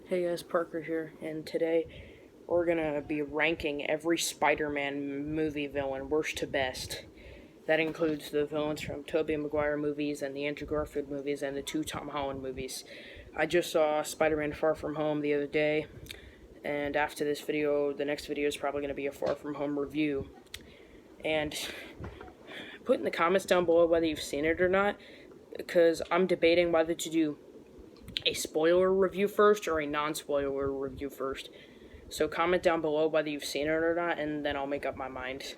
Hey guys, Parker here, and today we're gonna be ranking every Spider-Man movie villain, worst to best. That includes the villains from Tobey Maguire movies and the Andrew Garfield movies and the two Tom Holland movies. I just saw Spider-Man Far From Home the other day, and after this video, the next video is probably gonna be a Far From Home review. And put in the comments down below whether you've seen it or not, because I'm debating whether to do a spoiler review first or a non-spoiler review first. So comment down below whether you've seen it or not, and then I'll make up my mind.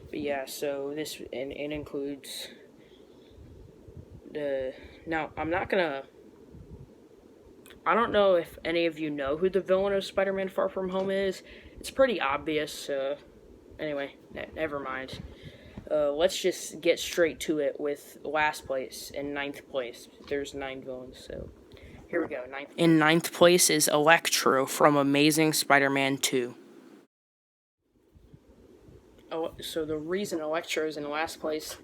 But yeah, so this it includes the. Now I'm not gonna. I don't know if any of you know who the villain of Spider-Man: Far From Home is. It's pretty obvious. Anyway, never mind. Let's just get straight to it with last place and ninth place. There's 9 villains, so here we go. In ninth place is Electro from Amazing Spider-Man 2. Oh, so the reason Electro is in last place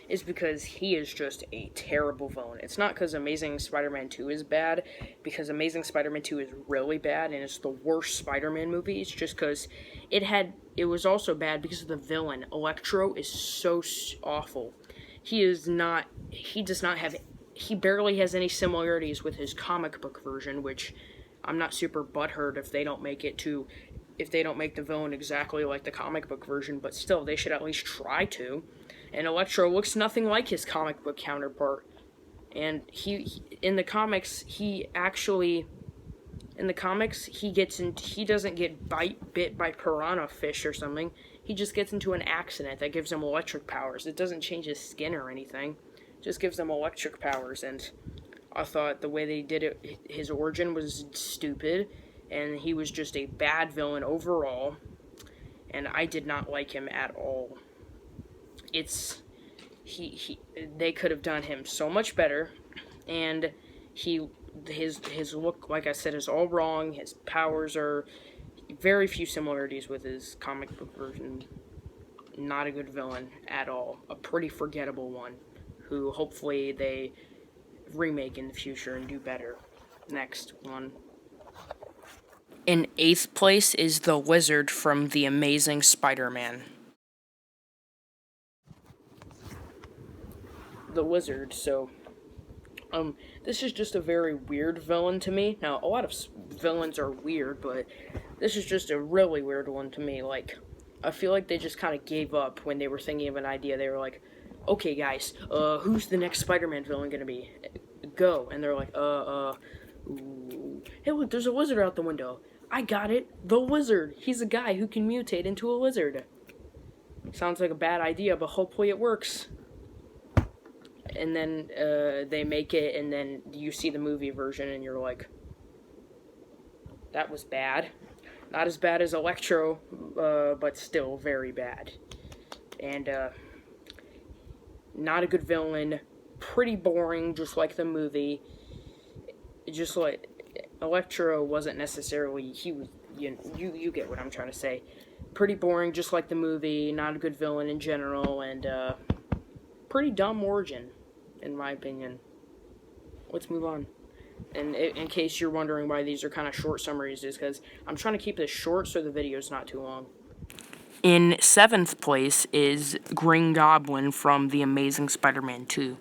is because he is just a terrible villain. It's not because Amazing Spider-Man 2 is bad, because Amazing Spider-Man 2 is really bad and it's the worst Spider-Man movie. It's just because it was also bad because of the villain. Electro is so awful. He does not have, he barely has any similarities with his comic book version, which I'm not super butthurt if they don't make the villain exactly like the comic book version, but still, they should at least try to. And Electro looks nothing like his comic book counterpart. And in the comics, he doesn't get bit by piranha fish or something. He just gets into an accident that gives him electric powers. It doesn't change his skin or anything. It just gives him electric powers. And I thought the way they did it, his origin was stupid, and he was just a bad villain overall, and I did not like him at all. They could have done him so much better, and his look, like I said, is all wrong. His powers are very few similarities with his comic book version. Not a good villain at all. A pretty forgettable one, who hopefully they remake in the future and do better. Next one. In 8th place is the Lizard from The Amazing Spider-Man. The Lizard, so this is just a very weird villain to me. Now, a lot of villains are weird, but this is just a really weird one to me. Like, I feel like they just kind of gave up when they were thinking of an idea. They were like, okay, guys, who's the next Spider-Man villain gonna be? Go. And they're like, hey, look, there's a lizard out the window. I got it. The Lizard. He's a guy who can mutate into a lizard. Sounds like a bad idea, but hopefully it works. And then they make it, and then you see the movie version, and you're like, that was bad. Not as bad as Electro, but still very bad. And not a good villain. Pretty boring, just like the movie. Just like Electro wasn't necessarily, he was, you get what I'm trying to say. Pretty boring, just like the movie. Not a good villain in general, and pretty dumb origin, in my opinion. Let's move on. And in case you're wondering why these are kind of short summaries, is because I'm trying to keep this short so the video's not too long. In 7th place is Green Goblin from The Amazing Spider-Man 2.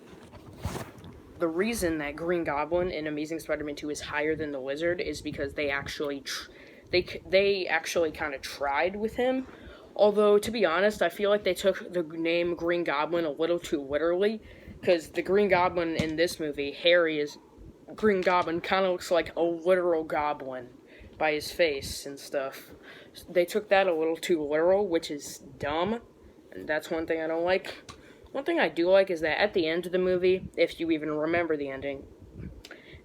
The reason that Green Goblin in Amazing Spider-Man 2 is higher than the Lizard is because they actually kind of tried with him. Although, to be honest, I feel like they took the name Green Goblin a little too literally, because the Green Goblin in this movie, Harry, is Green Goblin, kind of looks like a literal goblin by his face and stuff. They took that a little too literal, which is dumb, and that's one thing I don't like. One thing I do like is that at the end of the movie, if you even remember the ending,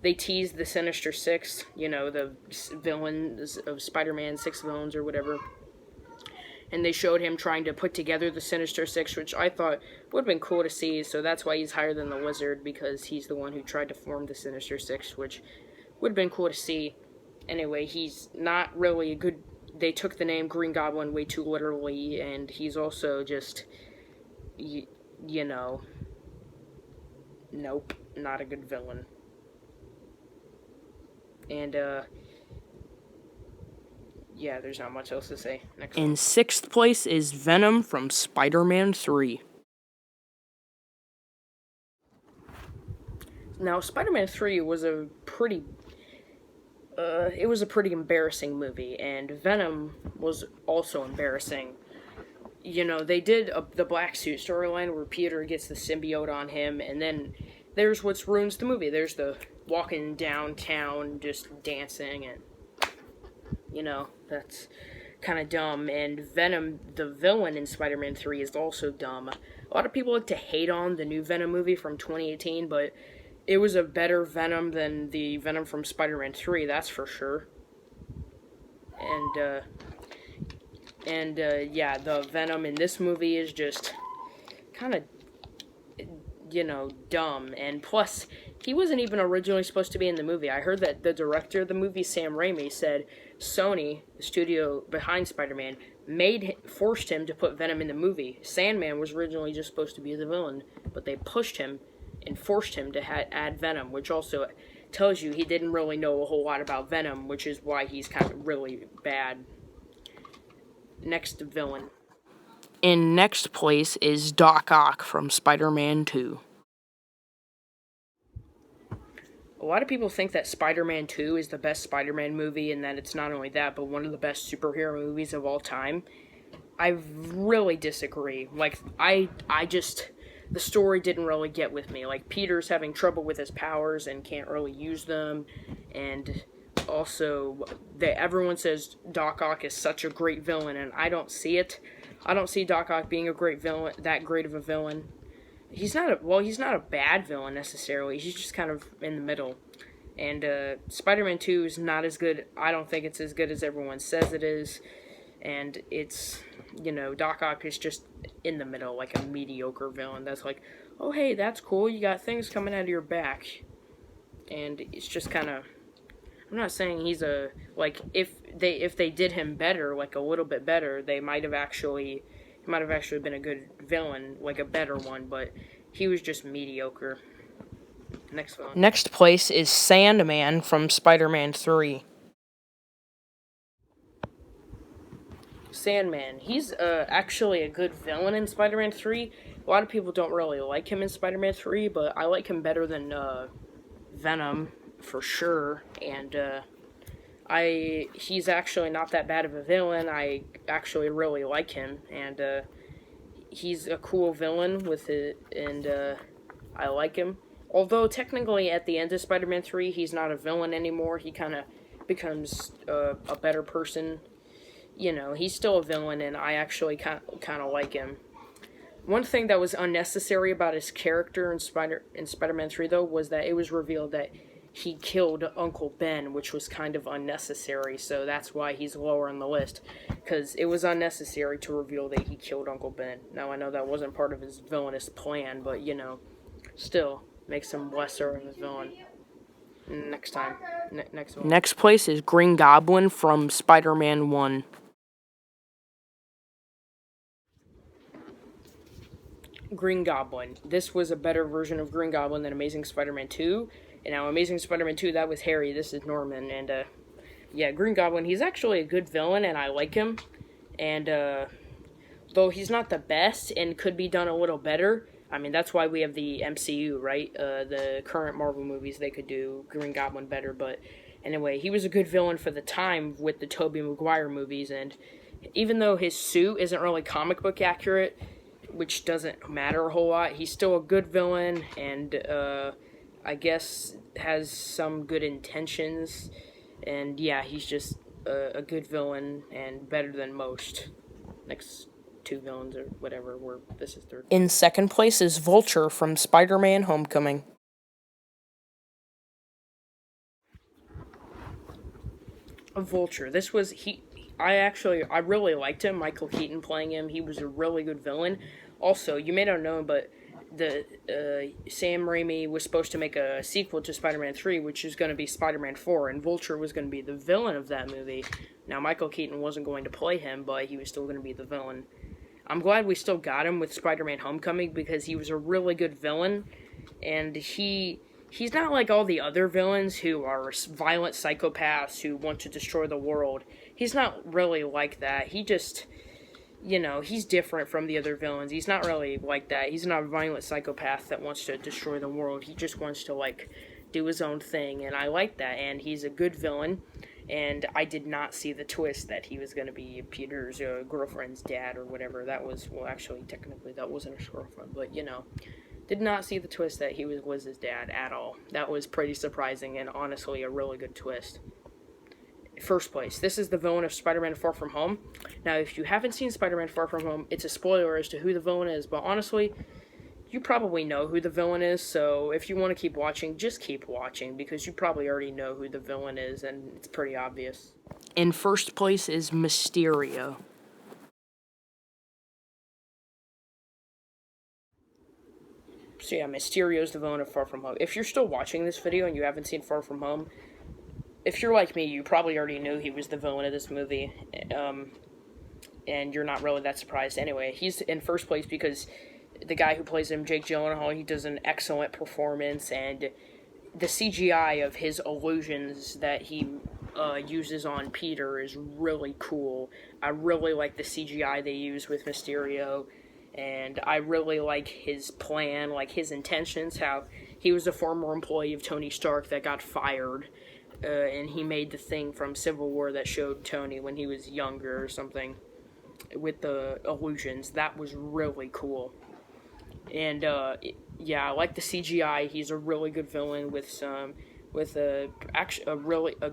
they teased the Sinister Six, the villains of Spider-Man, 6 villains or whatever. And they showed him trying to put together the Sinister Six, which I thought would have been cool to see, so that's why he's higher than the Lizard, because he's the one who tried to form the Sinister Six, which would have been cool to see. Anyway, he's not really a good... They took the name Green Goblin way too literally, and he's also just... Nope, not a good villain. And yeah, there's not much else to say. Next one. In sixth place is Venom from Spider-Man 3. Now, Spider-Man 3 was a pretty embarrassing movie, and Venom was also embarrassing. You know, they did the black suit storyline where Peter gets the symbiote on him, and then there's what ruins the movie. There's the walking downtown just dancing, and you know, that's kind of dumb. And Venom, the villain in Spider-Man 3, is also dumb. A lot of people like to hate on the new Venom movie from 2018, but it was a better Venom than the Venom from Spider-Man 3, that's for sure. And yeah, the Venom in this movie is just kind of, dumb. And plus, he wasn't even originally supposed to be in the movie. I heard that the director of the movie, Sam Raimi, said Sony, the studio behind Spider-Man, forced him to put Venom in the movie. Sandman was originally just supposed to be the villain, but they pushed him and forced him to add Venom, which also tells you he didn't really know a whole lot about Venom, which is why he's kind of really bad. Next villain. In next place is Doc Ock from Spider-Man 2. A lot of people think that Spider-Man 2 is the best Spider-Man movie, and that it's not only that, but one of the best superhero movies of all time. I really disagree. Like, the story didn't really get with me. Like, Peter's having trouble with his powers and can't really use them, and also, everyone says Doc Ock is such a great villain, and I don't see it. I don't see Doc Ock being a great villain, that great of a villain. He's not a bad villain necessarily. He's just kind of in the middle. And Spider-Man 2 is not as good. I don't think it's as good as everyone says it is. And it's, Doc Ock is just in the middle, like a mediocre villain. That's like, oh hey, that's cool. You got things coming out of your back. And it's just kind of, I'm not saying he's if they did him better, like a little bit better, he might have actually been a good villain, like a better one, but he was just mediocre. Next one. Next place is Sandman from Spider-Man 3. Sandman, he's actually a good villain in Spider-Man 3. A lot of people don't really like him in Spider-Man 3, but I like him better than Venom, for sure, and he's actually not that bad of a villain. I actually really like him, and he's a cool villain with it, and I like him. Although technically at the end of Spider-Man 3, he's not a villain anymore. He kind of becomes a better person. He's still a villain, and I actually kind of like him. One thing that was unnecessary about his character in Spider-Man 3, though, was that it was revealed that he killed Uncle Ben, which was kind of unnecessary, so that's why he's lower on the list, because it was unnecessary to reveal that he killed Uncle Ben. Now, I know that wasn't part of his villainous plan, but, still makes him lesser in the villain. Next time. Next one. Next place is Green Goblin from Spider-Man 1. Green Goblin. This was a better version of Green Goblin than Amazing Spider-Man 2. And now Amazing Spider-Man 2, that was Harry, this is Norman. And, yeah, Green Goblin, he's actually a good villain, and I like him. And, though he's not the best and could be done a little better, I mean, that's why we have the MCU, right? The current Marvel movies, they could do Green Goblin better. But, anyway, he was a good villain for the time with the Tobey Maguire movies. And even though his suit isn't really comic book accurate, which doesn't matter a whole lot, he's still a good villain, and I guess has some good intentions, and yeah, he's just a good villain and better than most. Next two villains or whatever, this is third. In second place is Vulture from Spider-Man Homecoming. Vulture, I really liked him, Michael Keaton playing him. He was a really good villain. Also, you may not know, but Sam Raimi was supposed to make a sequel to Spider-Man 3, which is going to be Spider-Man 4, and Vulture was going to be the villain of that movie. Now, Michael Keaton wasn't going to play him, but he was still going to be the villain. I'm glad we still got him with Spider-Man Homecoming, because he was a really good villain, and he he's not like all the other villains who are violent psychopaths who want to destroy the world. He's not really like that. He just, he's different from the other villains. He's not really like that. He's not a violent psychopath that wants to destroy the world. He just wants to, like, do his own thing, and I like that, and he's a good villain, and I did not see the twist that he was going to be Peter's girlfriend's dad or whatever. That was, well, actually, technically, that wasn't his girlfriend, but, did not see the twist that he was his dad at all. That was pretty surprising and honestly a really good twist. First place, this is the villain of Spider-Man Far From Home. Now, if you haven't seen Spider-Man Far From Home, it's a spoiler as to who the villain is, but honestly, you probably know who the villain is, so if you want to keep watching, just keep watching, because you probably already know who the villain is, and it's pretty obvious. In first place is Mysterio. So yeah, Mysterio's the villain of Far From Home. If you're still watching this video and you haven't seen Far From Home, if you're like me, you probably already knew he was the villain of this movie, and you're not really that surprised. Anyway, he's in first place because the guy who plays him, Jake Gyllenhaal, he does an excellent performance, and the CGI of his illusions that he uses on Peter is really cool. I really like the CGI they use with Mysterio, and I really like his plan, like his intentions, how he was a former employee of Tony Stark that got fired, and he made the thing from Civil War that showed Tony when he was younger or something with the illusions. That was really cool. And yeah, I like the CGI. He's a really good villain with a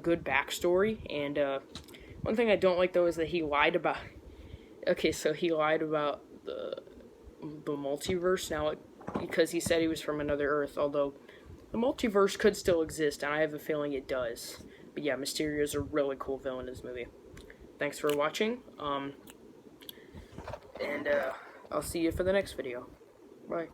good backstory. And one thing I don't like though is that he lied about. Okay, so he lied about the multiverse now because he said he was from another Earth. Although the multiverse could still exist, and I have a feeling it does. But yeah, Mysterio is a really cool villain in this movie. Thanks for watching. And I'll see you for the next video. Bye.